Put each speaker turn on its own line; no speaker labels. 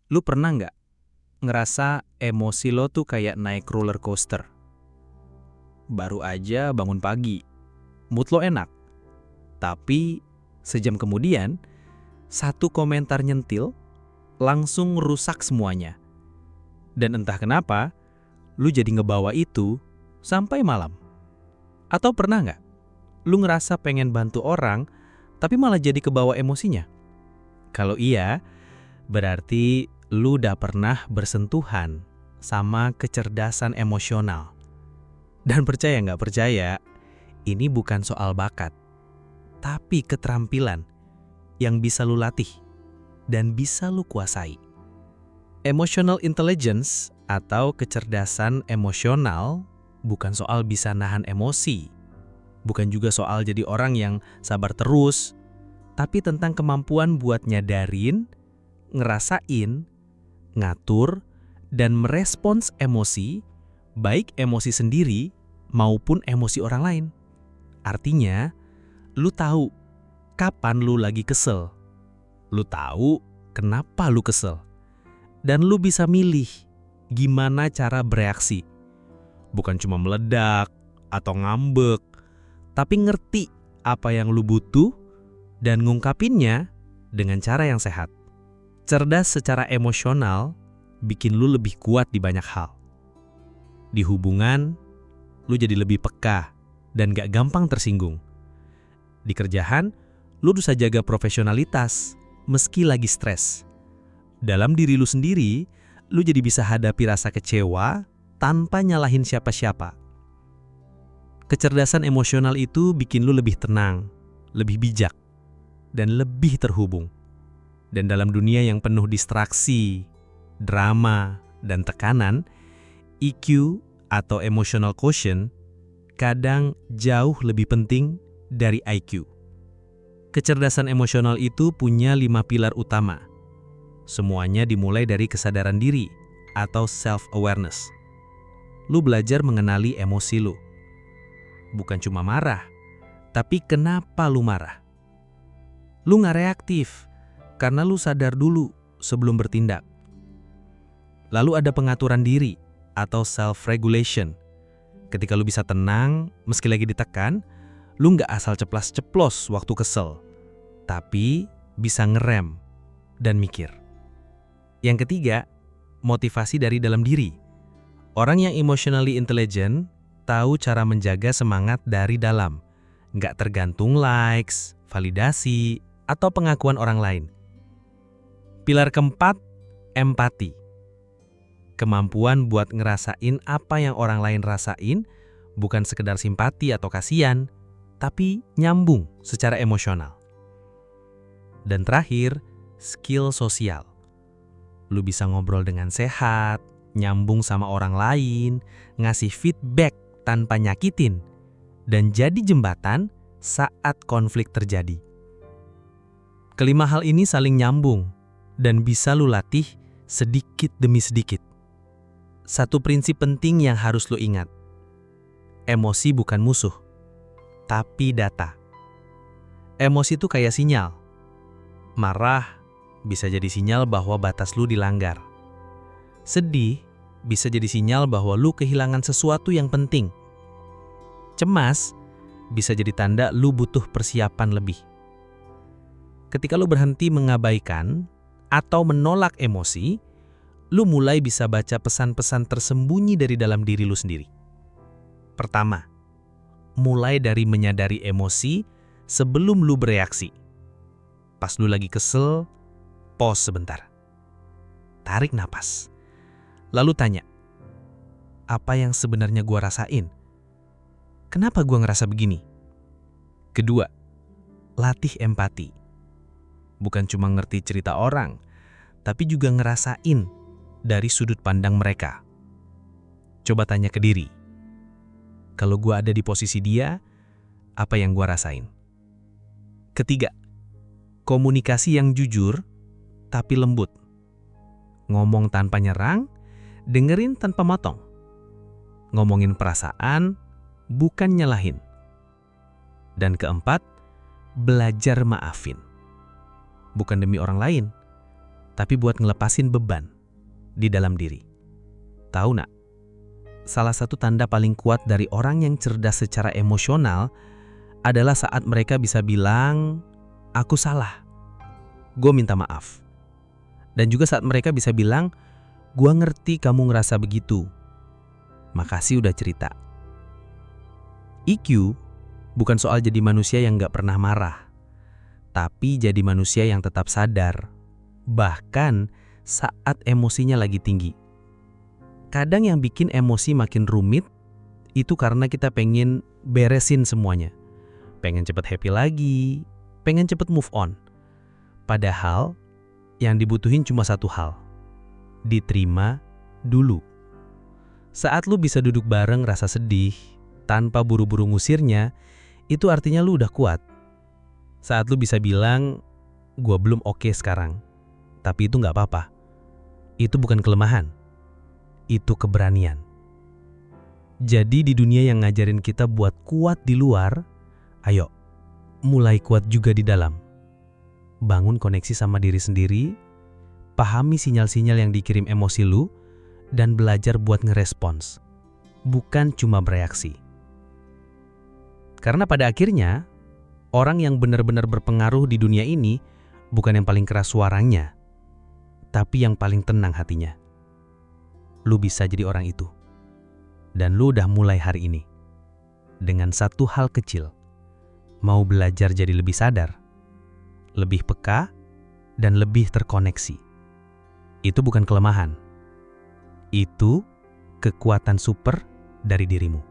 Lu pernah nggak ngerasa emosi lo tuh kayak naik roller coaster? Baru aja bangun pagi, mood lo enak. Tapi sejam kemudian, satu komentar nyentil langsung rusak semuanya. Dan entah kenapa, lu jadi ngebawa itu sampai malam. Atau pernah nggak lu ngerasa pengen bantu orang, tapi malah jadi kebawa emosinya? Kalau iya, berarti lu udah pernah bersentuhan sama kecerdasan emosional. Dan percaya nggak percaya, ini bukan soal bakat, tapi keterampilan yang bisa lu latih dan bisa lu kuasai. Emotional intelligence atau kecerdasan emosional bukan soal bisa nahan emosi, bukan juga soal jadi orang yang sabar terus, tapi tentang kemampuan buat nyadarin, ngerasain, ngatur, dan merespons emosi, baik emosi sendiri maupun emosi orang lain. Artinya, lu tahu kapan lu lagi kesel, lu tahu kenapa lu kesel, dan lu bisa milih gimana cara bereaksi. Bukan cuma meledak atau ngambek, tapi ngerti apa yang lu butuh dan ngungkapinnya dengan cara yang sehat. Cerdas secara emosional bikin lu lebih kuat di banyak hal. Di hubungan, lu jadi lebih peka dan gak gampang tersinggung. Di kerjaan, lu bisa jaga profesionalitas meski lagi stres. Dalam diri lu sendiri, lu jadi bisa hadapi rasa kecewa tanpa nyalahin siapa-siapa. Kecerdasan emosional itu bikin lu lebih tenang, lebih bijak, dan lebih terhubung. Dan dalam dunia yang penuh distraksi, drama, dan tekanan, EQ atau emotional quotient kadang jauh lebih penting dari IQ. Kecerdasan emosional itu punya 5 pilar utama. Semuanya dimulai dari kesadaran diri atau self-awareness. Lu belajar mengenali emosi lu. Bukan cuma marah, tapi kenapa lu marah. Lu nggak reaktif karena lu sadar dulu sebelum bertindak. Lalu ada pengaturan diri atau self-regulation. Ketika lu bisa tenang, meski lagi ditekan, lu nggak asal ceplas-ceplos waktu kesel, tapi bisa ngerem dan mikir. Yang ketiga, motivasi dari dalam diri. Orang yang emotionally intelligent tahu cara menjaga semangat dari dalam, nggak tergantung likes, validasi, atau pengakuan orang lain. Pilar keempat, empati. Kemampuan buat ngerasain apa yang orang lain rasain, bukan sekedar simpati atau kasihan, tapi nyambung secara emosional. Dan terakhir, skill sosial. Lu bisa ngobrol dengan sehat, nyambung sama orang lain, ngasih feedback tanpa nyakitin, dan jadi jembatan saat konflik terjadi. Kelima hal ini saling nyambung dan bisa lu latih sedikit demi sedikit. Satu prinsip penting yang harus lu ingat. Emosi bukan musuh, tapi data. Emosi itu kayak sinyal. Marah bisa jadi sinyal bahwa batas lu dilanggar. Sedih bisa jadi sinyal bahwa lu kehilangan sesuatu yang penting. Cemas bisa jadi tanda lu butuh persiapan lebih. Ketika lu berhenti mengabaikan atau menolak emosi, lu mulai bisa baca pesan-pesan tersembunyi dari dalam diri lu sendiri. Pertama, mulai dari menyadari emosi sebelum lu bereaksi. Pas lu lagi kesel, pause sebentar. Tarik napas. Lalu tanya, apa yang sebenarnya gua rasain? Kenapa gua ngerasa begini? Kedua, latih empati. Bukan cuma ngerti cerita orang, tapi juga ngerasain dari sudut pandang mereka. Coba tanya ke diri, kalau gua ada di posisi dia, apa yang gua rasain? Ketiga, komunikasi yang jujur tapi lembut. Ngomong tanpa nyerang, dengerin tanpa motong. Ngomongin perasaan, bukan nyalahin. Dan keempat, belajar maafin. Bukan demi orang lain, tapi buat ngelepasin beban di dalam diri. Tahu nak, salah satu tanda paling kuat dari orang yang cerdas secara emosional adalah saat mereka bisa bilang, aku salah, gue minta maaf. Dan juga saat mereka bisa bilang, gue ngerti kamu ngerasa begitu, makasih udah cerita. EQ bukan soal jadi manusia yang gak pernah marah, tapi jadi manusia yang tetap sadar, bahkan saat emosinya lagi tinggi. Kadang yang bikin emosi makin rumit, itu karena kita pengen beresin semuanya. Pengen cepet happy lagi, pengen cepet move on. Padahal, yang dibutuhin cuma satu hal, diterima dulu. Saat lu bisa duduk bareng rasa sedih, tanpa buru-buru ngusirnya, itu artinya lu udah kuat. Saat lu bisa bilang, gua belum oke sekarang, tapi itu gak apa-apa. Itu bukan kelemahan, itu keberanian. Jadi di dunia yang ngajarin kita buat kuat di luar, ayo, mulai kuat juga di dalam. Bangun koneksi sama diri sendiri, pahami sinyal-sinyal yang dikirim emosi lu, dan belajar buat ngerespons, bukan cuma bereaksi. Karena pada akhirnya, orang yang benar-benar berpengaruh di dunia ini bukan yang paling keras suaranya, tapi yang paling tenang hatinya. Lu bisa jadi orang itu. Dan lu udah mulai hari ini. Dengan satu hal kecil. Mau belajar jadi lebih sadar, lebih peka, dan lebih terkoneksi. Itu bukan kelemahan. Itu kekuatan super dari dirimu.